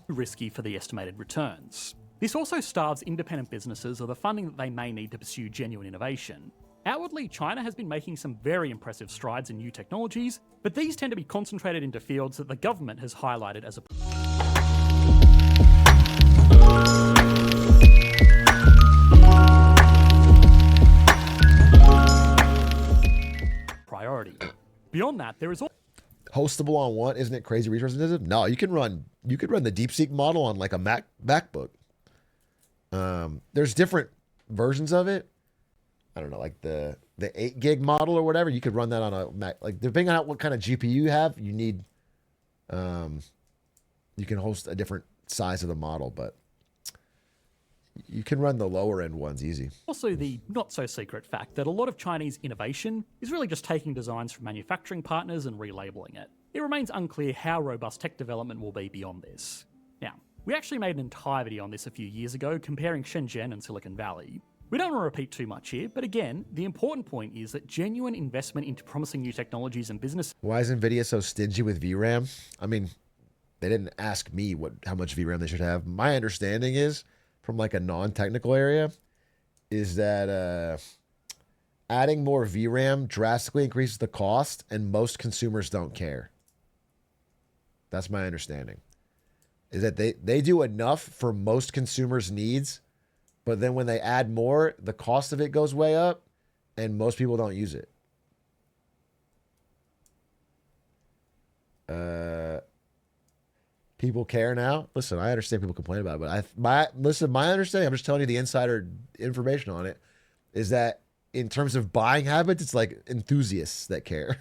Risky for the estimated returns. This also starves independent businesses of the funding that they may need to pursue genuine innovation. Outwardly, China has been making some very impressive strides in new technologies, but these tend to be concentrated into fields that the government has highlighted as a priority. Beyond that, there is also hostable on what? Isn't it crazy resource intensive? No, you can run the DeepSeek model on like a MacBook. There's different versions of it. I don't know, like the 8 gig model or whatever. You could run that on a Mac. Like depending on what kind of GPU you have, you need. You can host a different size of the model, but you can run the lower end ones easy. Also the not so secret fact that a lot of Chinese innovation is really just taking designs from manufacturing partners and relabeling it. It remains unclear how robust tech development will be beyond this. Now, we actually made an entire video on this a few years ago comparing Shenzhen and Silicon Valley. We don't want to repeat too much here, but again, the important point is that genuine investment into promising new technologies and business. Why is NVIDIA so stingy with VRAM? I mean, they didn't ask me how much VRAM they should have. My understanding is, from like a non-technical area, is that adding more VRAM drastically increases the cost, and most consumers don't care. That's my understanding. Is that they do enough for most consumers' needs, but then when they add more, the cost of it goes way up, and most people don't use it. People care now. Listen, I understand people complain about it, but my understanding, I'm just telling you the insider information on it, is that in terms of buying habits, it's like enthusiasts that care.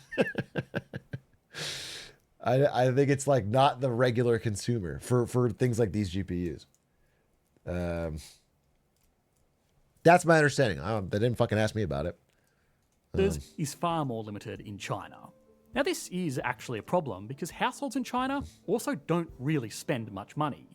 I think it's like not the regular consumer for things like these GPUs. That's my understanding. They didn't fucking ask me about it. Is far more limited in China. Now this is actually a problem because households in China also don't really spend much money.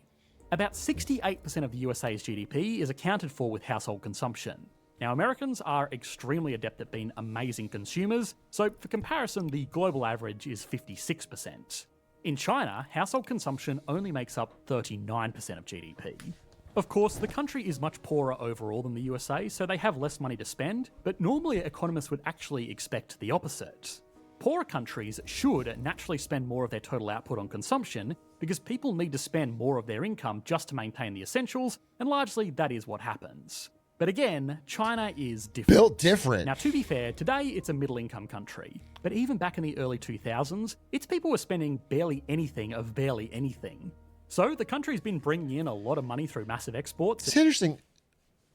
About 68% of the USA's GDP is accounted for with household consumption. Now Americans are extremely adept at being amazing consumers, so for comparison the global average is 56%. In China, household consumption only makes up 39% of GDP. Of course, the country is much poorer overall than the USA, so they have less money to spend, but normally economists would actually expect the opposite. Poorer countries should naturally spend more of their total output on consumption because people need to spend more of their income just to maintain the essentials, and largely that is what happens. But again, China is different. Built different. Now, to be fair, today it's a middle-income country. But even back in the early 2000s, its people were spending barely anything of barely anything. So the country's been bringing in a lot of money through massive exports. It's interesting.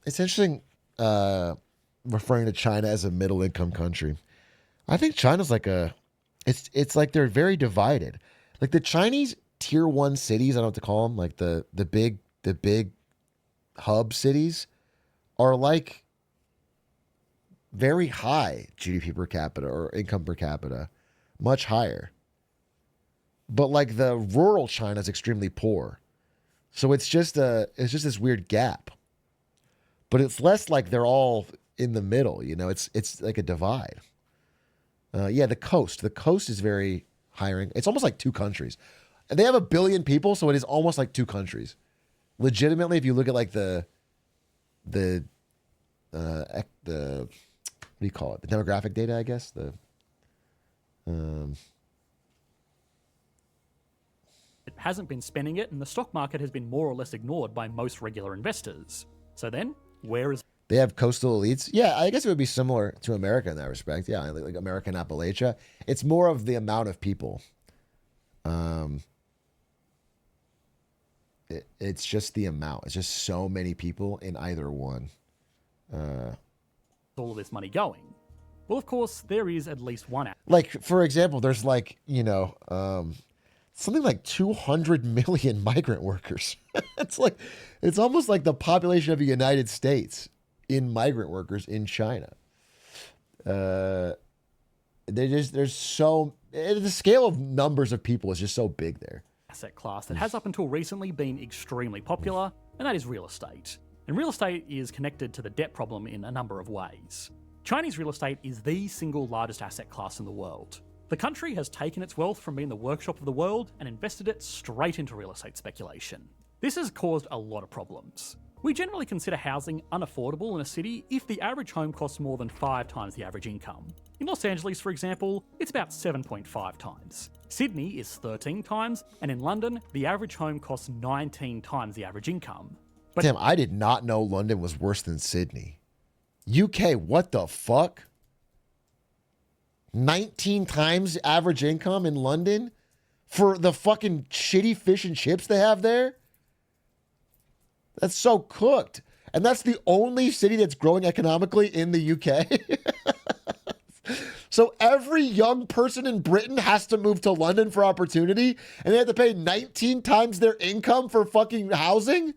It's interesting referring to China as a middle-income country. I think China's like it's like they're very divided. Like the Chinese tier 1 cities, I don't know what to call them, like the big hub cities are like very high GDP per capita or income per capita, much higher. But like the rural China is extremely poor. So it's just this weird gap. But it's less like they're all in the middle, you know, it's like a divide. Yeah, the coast. The coast is very hiring. It's almost like 2 countries. And they have 1 billion people, so it is almost like 2 countries. Legitimately, if you look at like the what do you call it? The demographic data, I guess. It hasn't been spending it, and the stock market has been more or less ignored by most regular investors. So then, where is... They have coastal elites. Yeah, I guess it would be similar to America in that respect. Yeah, like American Appalachia. It's more of the amount of people. It's just the amount. It's just so many people in either one. all of this money going? Well, of course, there is at least one... Like, for example, there's like, you know... something like 200 million migrant workers. It's almost like the population of the United States in migrant workers in China. The scale of numbers of people is just so big there. Asset class that has up until recently been extremely popular, and that is real estate. And real estate is connected to the debt problem in a number of ways. Chinese real estate is the single largest asset class in the world. The country has taken its wealth from being the workshop of the world and invested it straight into real estate speculation. This has caused a lot of problems. We generally consider housing unaffordable in a city if the average home costs more than 5 times the average income. In Los Angeles, for example, it's about 7.5 times. Sydney is 13 times, and in London, the average home costs 19 times the average income. But Damn, I did not know London was worse than Sydney. UK, what the fuck? 19 times average income in London for the fucking shitty fish and chips they have there? That's so cooked. And that's the only city that's growing economically in the UK. So every young person in Britain has to move to London for opportunity, and they have to pay 19 times their income for fucking housing?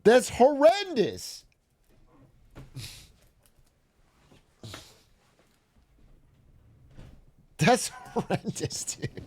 That's horrendous. That's horrendous, dude.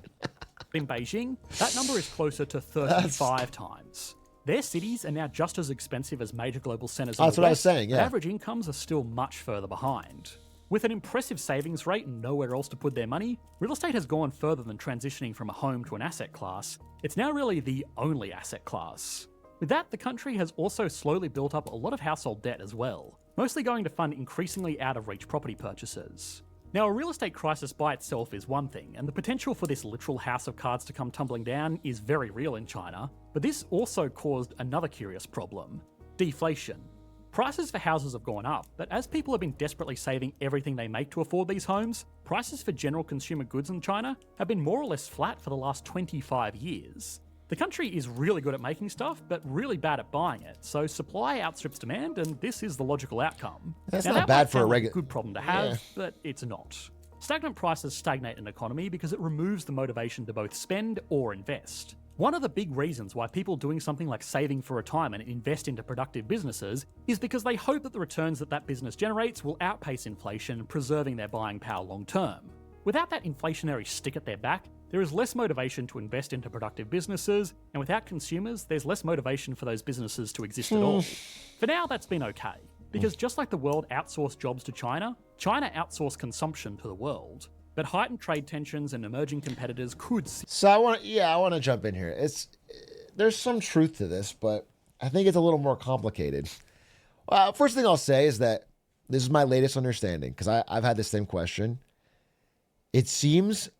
in Beijing, that number is closer to 35 times. Their cities are now just as expensive as major global centers in That's the what I West, was saying, yeah. but average incomes are still much further behind. With an impressive savings rate and nowhere else to put their money, real estate has gone further than transitioning from a home to an asset class. It's now really the only asset class. With that, the country has also slowly built up a lot of household debt as well, mostly going to fund increasingly out-of-reach property purchases. Now, a real estate crisis by itself is one thing, and the potential for this literal house of cards to come tumbling down is very real in China, but this also caused another curious problem: deflation. Prices for houses have gone up, but as people have been desperately saving everything they make to afford these homes, prices for general consumer goods in China have been more or less flat for the last 25 years. The country is really good at making stuff, but really bad at buying it, so supply outstrips demand, and this is the logical outcome. That's now, not that bad might for a sound like regular. good problem to have, Yeah. but it's not. Stagnant prices stagnate an economy because it removes the motivation to both spend or invest. One of the big reasons why people doing something like saving for retirement invest into productive businesses is because they hope that the returns that business generates will outpace inflation, preserving their buying power long term. Without that inflationary stick at their back, there is less motivation to invest into productive businesses, and without consumers, there's less motivation for those businesses to exist at all. For now, that's been okay, because just like the world outsourced jobs to China, China outsourced consumption to the world. But heightened trade tensions and emerging competitors could... So I want to jump in here. There's some truth to this, but I think it's a little more complicated. First thing I'll say is that this is my latest understanding, because I've had the same question. It seems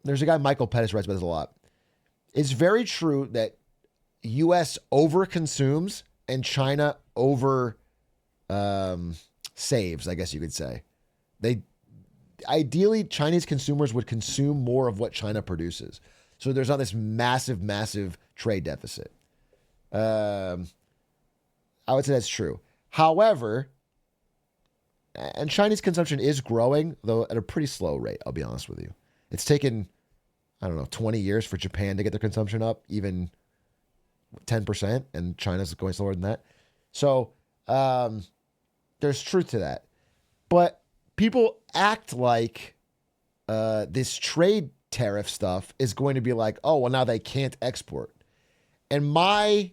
there's a guy, Michael Pettis, writes about this a lot. It's very true that U.S. overconsumes and China over saves, I guess you could say. Ideally, Chinese consumers would consume more of what China produces. So there's not this massive, massive trade deficit. I would say that's true. However, and Chinese consumption is growing, though at a pretty slow rate, I'll be honest with you. It's taken, 20 years for Japan to get their consumption up, even 10%, and China's going slower than that. So there's truth to that. But people act like this trade tariff stuff is going to be like, oh, well, now they can't export. And my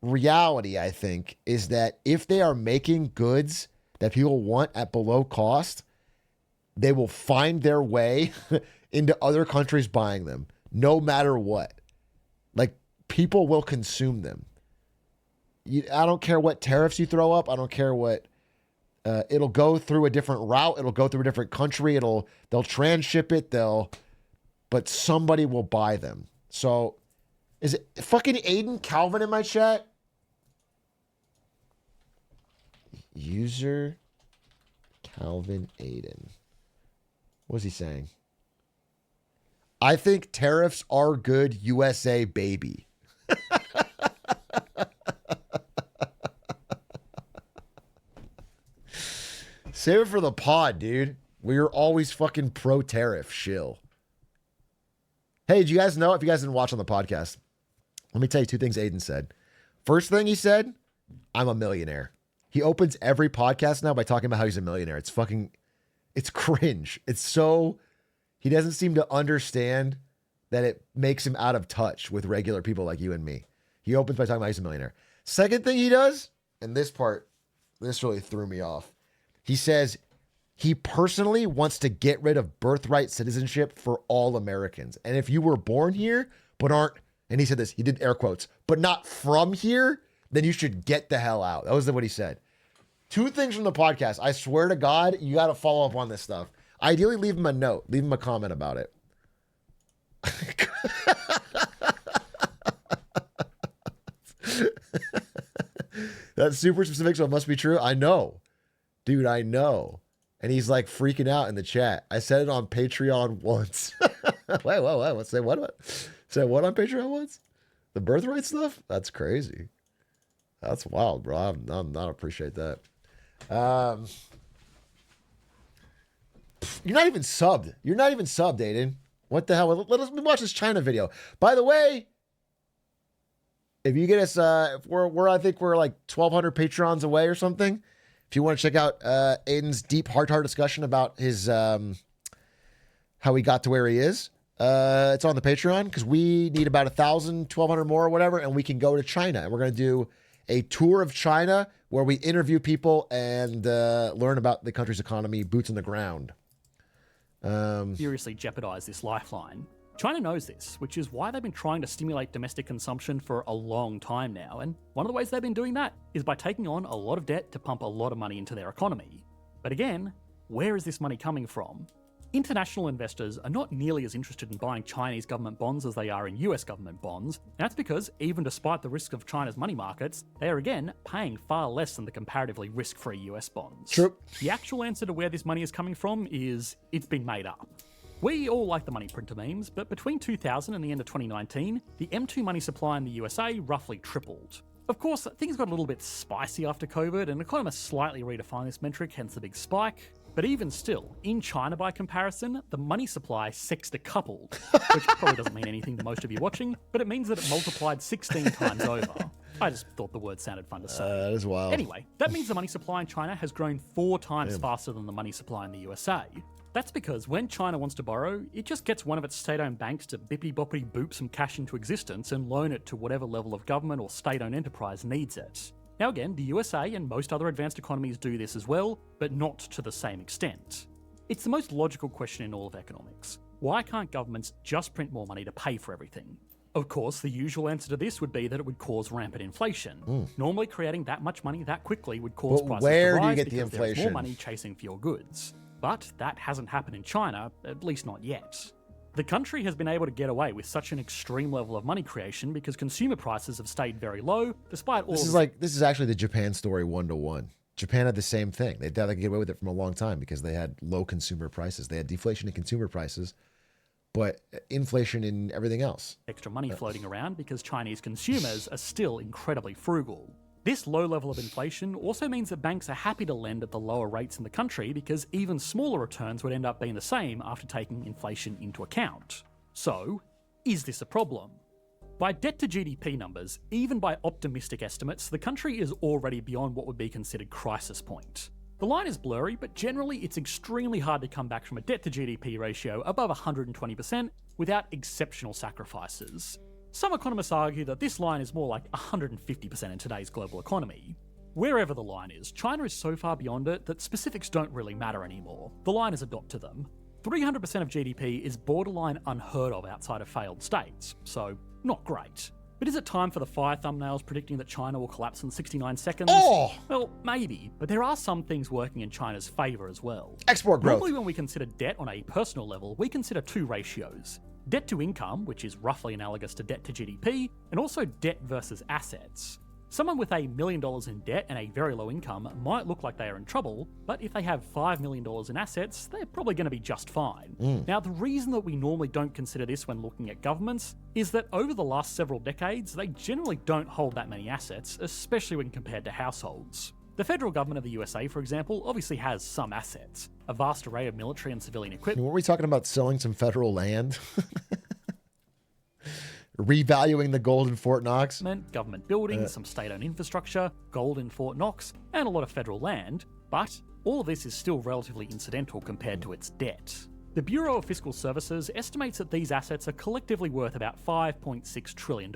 reality, I think, is that if they are making goods that people want at below cost, they will find their way into other countries buying them, no matter what. Like, people will consume them. I don't care what tariffs you throw up. I don't care what... it'll go through a different route. It'll go through a different country. They'll transship it. But somebody will buy them. So, is it fucking Aiden Calvin in my chat? User Calvin Aiden. What's he saying? I think tariffs are good, USA baby. Save it for the pod, dude. We're always fucking pro-tariff shill. Hey, did you guys know, if you guys didn't watch on the podcast, let me tell you 2 things Aiden said. First thing he said, I'm a millionaire. He opens every podcast now by talking about how he's a millionaire. It's cringe. He doesn't seem to understand that it makes him out of touch with regular people like you and me. He opens by talking about he's a millionaire. Second thing he does, and this really threw me off. He says he personally wants to get rid of birthright citizenship for all Americans. And if you were born here, but aren't, and he said this, he did air quotes, but not from here, then you should get the hell out. That was what he said. 2 things from the podcast. I swear to God, you got to follow up on this stuff. Ideally, leave him a note. Leave him a comment about it. That's super specific, so it must be true. I know. Dude, I know. And he's like freaking out in the chat. I said it on Patreon once. Wait. Say what? Say what on Patreon once? The birthright stuff? That's crazy. That's wild, bro. I'm not appreciate that. You're not even subbed. Aiden. What the hell? Let us watch this China video. By the way, if you get us, I think we're like 1,200 Patrons away or something. If you want to check out Aiden's deep heart-to-heart discussion about his how he got to where he is, it's on the Patreon because we need about 1,000, 1,200 more or whatever, and we can go to China. And we're going to do a tour of China where we interview people and learn about the country's economy, boots on the ground. Seriously jeopardize this lifeline. China knows this, which is why they've been trying to stimulate domestic consumption for a long time now, and one of the ways they've been doing that is by taking on a lot of debt to pump a lot of money into their economy. But again, where is this money coming from? International investors are not nearly as interested in buying Chinese government bonds as they are in US government bonds, and that's because, even despite the risk of China's money markets, they are again paying far less than the comparatively risk-free US bonds. True. The actual answer to where this money is coming from is it's been made up. We all like the money printer memes, but between 2000 and the end of 2019, the M2 money supply in the USA roughly tripled. Of course, things got a little bit spicy after COVID, and economists slightly redefined this metric, hence the big spike. But even still, in China by comparison, the money supply sextupled, which probably doesn't mean anything to most of you watching, but it means that it multiplied 16 times over. I just thought the word sounded fun to say. That is wild. Anyway, that means the money supply in China has grown 4 times faster than the money supply in the USA. That's because when China wants to borrow, it just gets one of its state-owned banks to bippity-boppity boop some cash into existence and loan it to whatever level of government or state-owned enterprise needs it. Now again, the USA and most other advanced economies do this as well, but not to the same extent. It's the most logical question in all of economics. Why can't governments just print more money to pay for everything? Of course, the usual answer to this would be that it would cause rampant inflation. Normally, creating that much money that quickly would cause prices to rise where do you get the because there is inflation? more money chasing for your goods. But that hasn't happened in China, at least not yet. The country has been able to get away with such an extreme level of money creation because consumer prices have stayed very low, despite all This is actually the Japan story 1-to-1. Japan had the same thing. They thought they could get away with it from a long time because they had low consumer prices. They had deflation in consumer prices, but inflation in everything else. Extra money floating around because Chinese consumers are still incredibly frugal. This low level of inflation also means that banks are happy to lend at the lower rates in the country because even smaller returns would end up being the same after taking inflation into account. So, is this a problem? By debt to GDP numbers, even by optimistic estimates, the country is already beyond what would be considered crisis point. The line is blurry, but generally it's extremely hard to come back from a debt to GDP ratio above 120% without exceptional sacrifices. Some economists argue that this line is more like 150% in today's global economy. Wherever the line is, China is so far beyond it that specifics don't really matter anymore. The line is a dot to them. 300% of GDP is borderline unheard of outside of failed states, so not great. But is it time for the fire thumbnails predicting that China will collapse in 69 seconds? Oh! Well, maybe, but there are some things working in China's favour as well. Export growth. Normally when we consider debt on a personal level, we consider 2 ratios. Debt to income, which is roughly analogous to debt to GDP, and also debt versus assets. Someone with $1 million in debt and a very low income might look like they are in trouble, but if they have $5 million in assets, they're probably going to be just fine. Now, the reason that we normally don't consider this when looking at governments is that over the last several decades, they generally don't hold that many assets, especially when compared to households. The federal government of the USA, for example, obviously has some assets, a vast array of military and civilian equipment. Weren't we talking about selling some federal land? Revaluing the gold in Fort Knox? Government buildings, some state-owned infrastructure, gold in Fort Knox, and a lot of federal land, but all of this is still relatively incidental compared to its debt. The Bureau of Fiscal Services estimates that these assets are collectively worth about $5.6 trillion.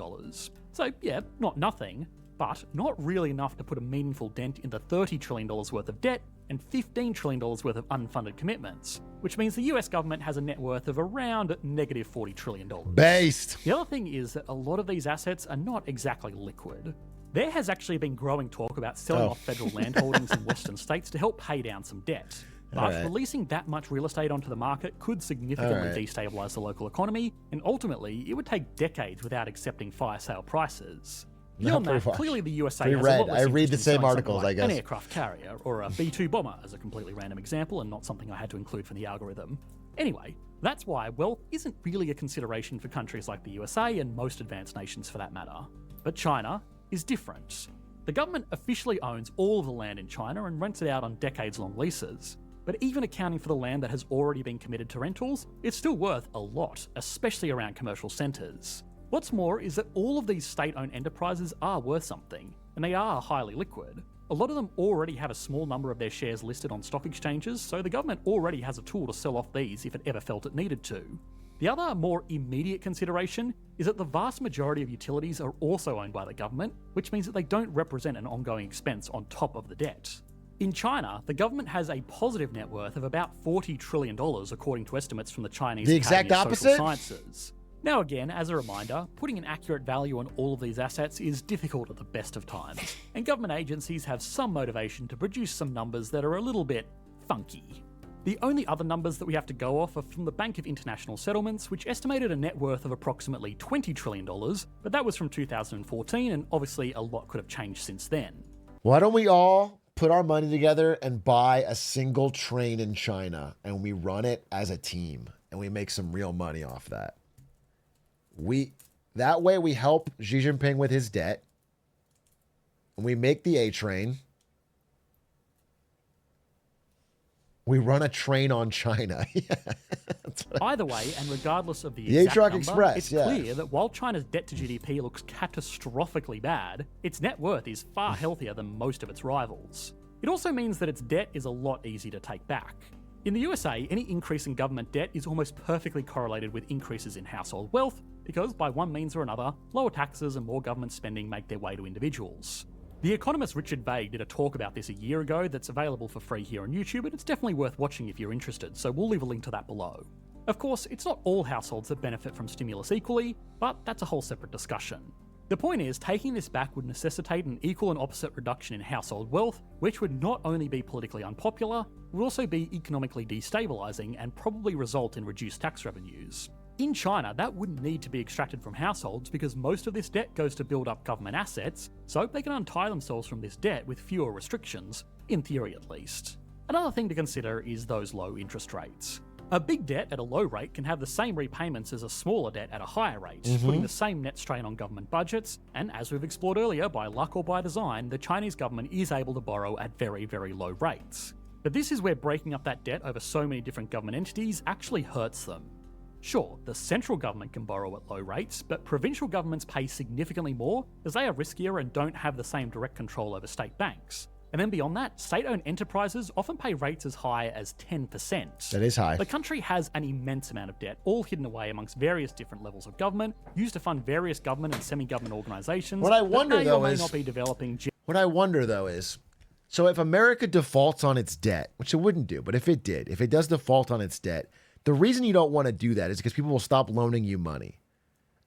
So yeah, not nothing, but not really enough to put a meaningful dent in the $30 trillion worth of debt and $15 trillion worth of unfunded commitments, which means the US government has a net worth of around negative $40 trillion. Based. The other thing is that a lot of these assets are not exactly liquid. There has actually been growing talk about selling off federal land holdings in western states to help pay down some debt. But releasing that much real estate onto the market could significantly destabilise the local economy, and ultimately it would take decades without accepting fire sale prices. Beyond that, clearly the USA has a lot less I read the interest in same selling articles, something I like guess. an aircraft carrier or a B-2 bomber as a completely random example and not something I had to include for the algorithm. Anyway, that's why wealth isn't really a consideration for countries like the USA and most advanced nations for that matter. But China is different. The government officially owns all of the land in China and rents it out on decades-long leases. But even accounting for the land that has already been committed to rentals, it's still worth a lot, especially around commercial centres. What's more is that all of these state-owned enterprises are worth something, and they are highly liquid. A lot of them already have a small number of their shares listed on stock exchanges, so the government already has a tool to sell off these if it ever felt it needed to. The other, more immediate consideration is that the vast majority of utilities are also owned by the government, which means that they don't represent an ongoing expense on top of the debt. In China, the government has a positive net worth of about $40 trillion according to estimates from the Chinese exact Academy of Social opposite? Sciences. Now again, as a reminder, putting an accurate value on all of these assets is difficult at the best of times, and government agencies have some motivation to produce some numbers that are a little bit funky. The only other numbers that we have to go off are from the Bank of International Settlements, which estimated a net worth of approximately $20 trillion, but that was from 2014, and obviously a lot could have changed since then. Why don't we all put our money together and buy a single train in China and we run it as a team and we make some real money off that? That way we help Xi Jinping with his debt and we make the A train. We run a train on China. Either way, and regardless of the Atrioc exact number, Express, it's clear that while China's debt to GDP looks catastrophically bad, its net worth is far healthier than most of its rivals. It also means that its debt is a lot easier to take back. In the USA, any increase in government debt is almost perfectly correlated with increases in household wealth, because by one means or another, lower taxes and more government spending make their way to individuals. The economist Richard Vague did a talk about this a year ago that's available for free here on YouTube, and it's definitely worth watching if you're interested, so we'll leave a link to that below. Of course, it's not all households that benefit from stimulus equally, but that's a whole separate discussion. The point is, taking this back would necessitate an equal and opposite reduction in household wealth, which would not only be politically unpopular, would also be economically destabilising and probably result in reduced tax revenues. In China, that wouldn't need to be extracted from households because most of this debt goes to build up government assets, so they can untie themselves from this debt with fewer restrictions, in theory at least. Another thing to consider is those low interest rates. A big debt at a low rate can have the same repayments as a smaller debt at a higher rate, putting the same net strain on government budgets, and as we've explored earlier, by luck or by design, the Chinese government is able to borrow at very, very low rates. But this is where breaking up that debt over so many different government entities actually hurts them. Sure, the central government can borrow at low rates, but provincial governments pay significantly more as they are riskier and don't have the same direct control over state banks. And then beyond that, state-owned enterprises often pay rates as high as 10%. That is high. The country has an immense amount of debt, all hidden away amongst various different levels of government, used to fund various government and semi-government organisations. What I wonder, may though, or may is not be developing. What I wonder, though, is, so if America defaults on its debt, which it wouldn't do, but if it did, if it does default on its debt, the reason you don't want to do that is because people will stop loaning you money.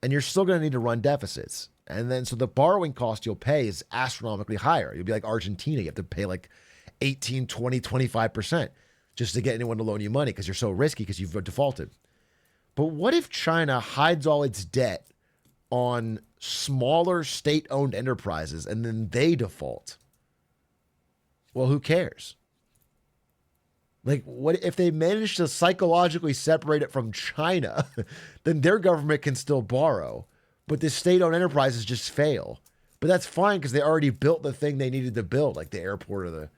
And you're still going to need to run deficits. And then, so the borrowing cost you'll pay is astronomically higher. You'll be like Argentina. You have to pay like 18, 20, 25% just to get anyone to loan you money because you're so risky because you've defaulted. But what if China hides all its debt on smaller state-owned enterprises and then they default? Well, who cares? Like, what if they manage to psychologically separate it from China, then their government can still borrow, but the state-owned enterprises just fail. But that's fine because they already built the thing they needed to build, like the airport or the...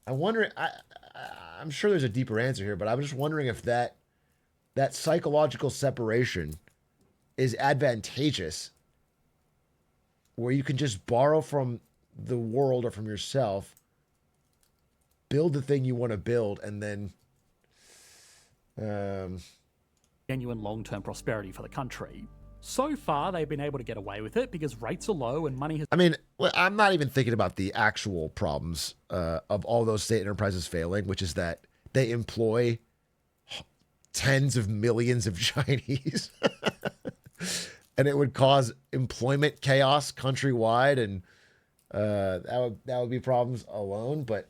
I wonder, I'm sure there's a deeper answer here, but I'm just wondering if that psychological separation is advantageous, where you can just borrow from the world or from yourself, build the thing you want to build, and then genuine long-term prosperity for the country. So far, they've been able to get away with it because rates are low and money has I mean, I'm not even thinking about the actual problems of all those state enterprises failing, which is that they employ tens of millions of Chinese, and it would cause employment chaos countrywide, and that would be problems alone. But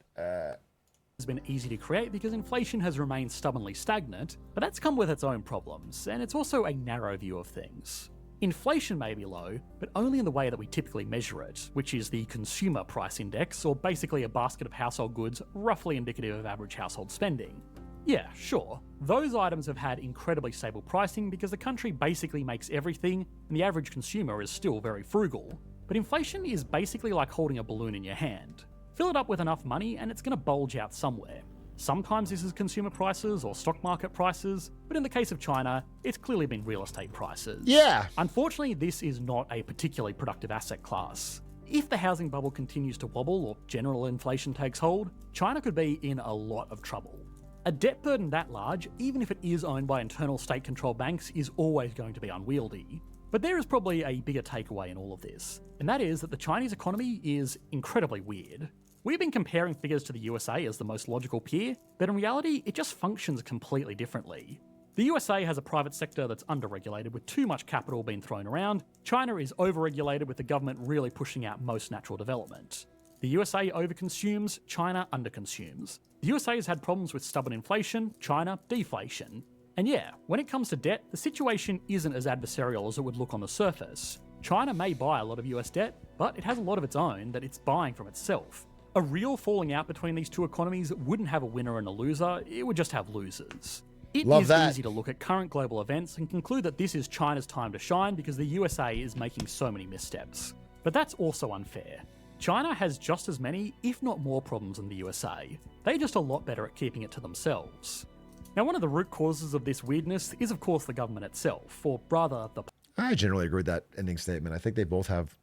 been easy to create because inflation has remained stubbornly stagnant, but that's come with its own problems, and it's also a narrow view of things. Inflation may be low, but only in the way that we typically measure it, which is the consumer price index, or basically a basket of household goods roughly indicative of average household spending. Yeah, sure, those items have had incredibly stable pricing because the country basically makes everything, and the average consumer is still very frugal. But inflation is basically like holding a balloon in your hand. Fill it up with enough money and it's going to bulge out somewhere. Sometimes this is consumer prices or stock market prices, but in the case of China, it's clearly been real estate prices. yeah, Unfortunately, this is not a particularly productive asset class. If the housing bubble continues to wobble or general inflation takes hold, China could be in a lot of trouble. A debt burden that large, even if it is owned by internal state-controlled banks, is always going to be unwieldy. But there is probably a bigger takeaway in all of this, and that is that the Chinese economy is incredibly weird. We've been comparing figures to the USA as the most logical peer, but in reality, it just functions completely differently. The USA has a private sector that's underregulated with too much capital being thrown around. China is overregulated with the government really pushing out most natural development. The USA overconsumes, China underconsumes. The USA has had problems with stubborn inflation, China deflation. And yeah, when it comes to debt, the situation isn't as adversarial as it would look on the surface. China may buy a lot of US debt, but it has a lot of its own that it's buying from itself. A real falling out between these two economies wouldn't have a winner and a loser, it would just have losers. It is easy to look at current global events and conclude that this is China's time to shine because the USA is making so many missteps. But that's also unfair. China has just as many, if not more problems than the USA. They're just a lot better at keeping it to themselves. Now, one of the root causes of this weirdness is of course the government itself, or rather the... I generally agree with that ending statement. I think they both have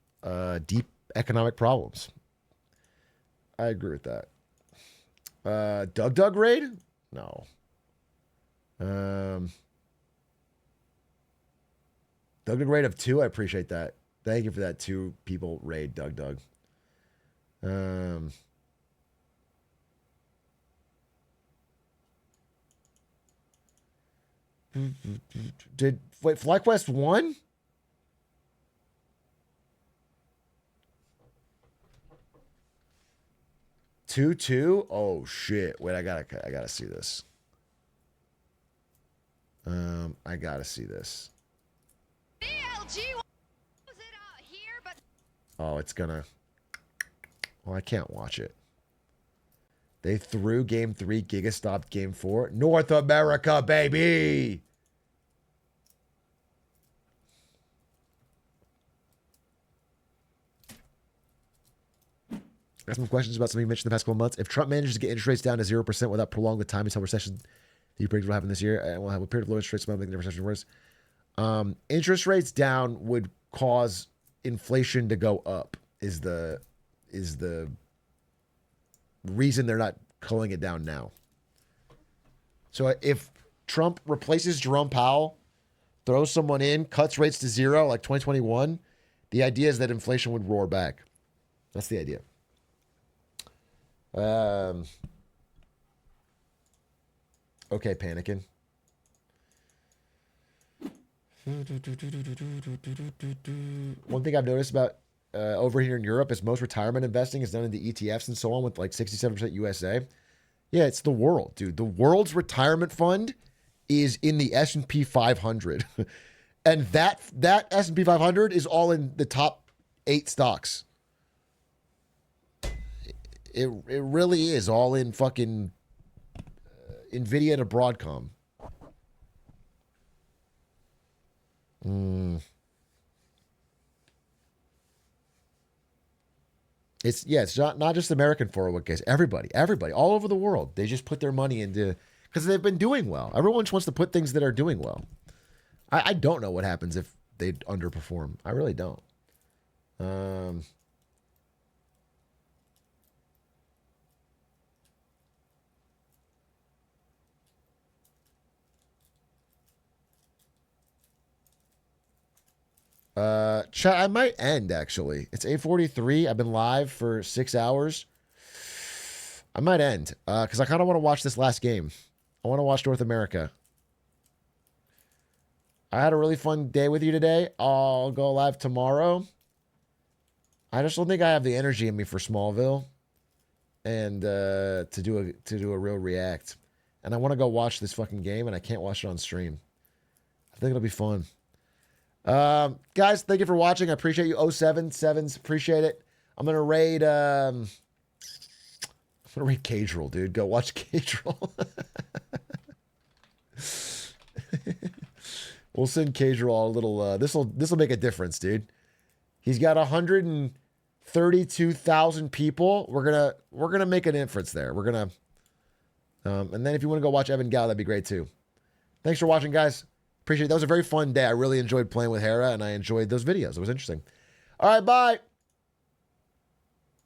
deep economic problems. I agree with that. Doug raid? No. Doug raid of 2. I appreciate that. Thank you for that 2 people raid Doug. Wait, FlyQuest 1? Two? Oh shit. Wait, I gotta see this. I gotta see this. Oh, it's gonna... Well, I can't watch it. They threw Game 3, Giga stopped Game 4. North America, baby! I got some questions about something you mentioned in the past couple months. If Trump manages to get interest rates down to 0% without prolonging the time until recession that you predict will happen this year, and we'll have a period of low interest rates, making the recession worse. Interest rates down would cause inflation to go up. Is the reason they're not culling it down now. So if Trump replaces Jerome Powell, throws someone in, cuts rates to 0 like 2021, the idea is that inflation would roar back. That's the idea. Okay, panicking. One thing I've noticed about over here in Europe is most retirement investing is done in the ETFs and so on with like 67% USA. Yeah, it's the world, dude. The world's retirement fund is in the S&P 500. And that S&P 500 is all in the top 8 stocks. It really is all in fucking Nvidia to Broadcom. It's not just American 401ks. Everybody, all over the world. They just put their money into, because they've been doing well. Everyone just wants to put things that are doing well. I don't know what happens if they underperform. I really don't. Chat, I might end actually. It's 8:43. I've been live for 6 hours. I might end because I kind of want to watch this last game. I want to watch North America. I had a really fun day with you today. I'll go live tomorrow. I just don't think I have the energy in me for Smallville and to do a real react. And I want to go watch this fucking game, and I can't watch it on stream. I think it'll be fun. Guys, thank you for watching. I appreciate you. 077s, appreciate it. I'm gonna raid Cage Roll, dude. Go watch Cage Roll. We'll send Cage Roll a little this'll make a difference, dude. He's got 132,000 people. We're gonna make an difference there. We're gonna and then if you want to go watch Evan Gal, that'd be great too. Thanks for watching, guys. Appreciate it. That was a very fun day. I really enjoyed playing with Hera, and I enjoyed those videos. It was interesting. All right, bye.